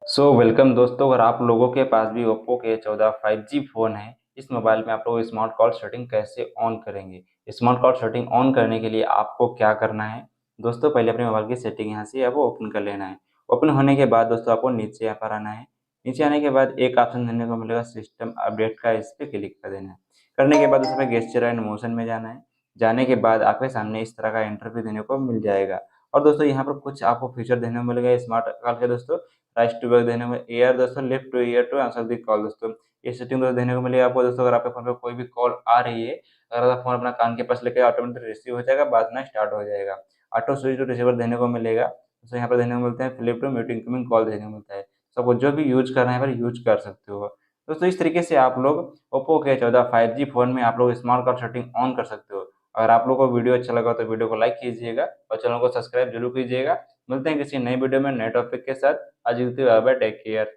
Welcome दोस्तों, अगर आप लोगों के पास भी ओप्पो के 14 5G फ़ोन है, इस मोबाइल में आप लोग स्मार्ट कॉल सेटिंग कैसे ऑन करेंगे। स्मार्ट कॉल सेटिंग ऑन करने के लिए आपको क्या करना है दोस्तों, पहले अपने मोबाइल की सेटिंग यहाँ से आपको ओपन कर लेना है। ओपन होने के बाद दोस्तों आपको नीचे यहाँ पर आना है। नीचे आने के बाद एक ऑप्शन देखने को मिलेगा सिस्टम अपडेट का, इस पर क्लिक कर देना है। करने के बाद उसमें गेस्चर एंड मोशन में जाना है। जाने के बाद आपके सामने इस तरह का इंटरव्यू देने को मिल जाएगा। और दोस्तों यहाँ पर कुछ आपको फीचर देखने को मिलेगा स्मार्ट कॉल के दोस्तों। राइट टू बैक देने में एयर दोस्तों, left to ear to answer the call दोस्तों। ये सेटिंग दोस्तों देने को मिलेगा आपको दोस्तों। अगर आपके फ़ोन पे कोई भी कॉल आ रही है, अगर आप फ़ोन अपना कान के पास लेके ऑटोमेटिक रिसीव हो जाएगा, बाजना स्टार्ट हो जाएगा। ऑटो स्विच टू रिसीवर देने को मिलेगा। तो यहाँ पर देने को मिलते हैं flip to mute incoming call देने को मिलता है। तो आपको जो भी यूज़ करना है पर यूज़ कर सकते हो दोस्तों। इस तरीके से आप लोग ओप्पो के 14 5G फ़ोन में आप लोग स्मार्ट कॉल सेटिंग ऑन कर सकते हो। अगर आप लोग को वीडियो अच्छा लगा तो वीडियो को लाइक कीजिएगा और चैनल को सब्सक्राइब जरूर कीजिएगा। मिलते हैं किसी नई वीडियो में नए टॉपिक के साथ। आज बाय बाय, टेक केयर।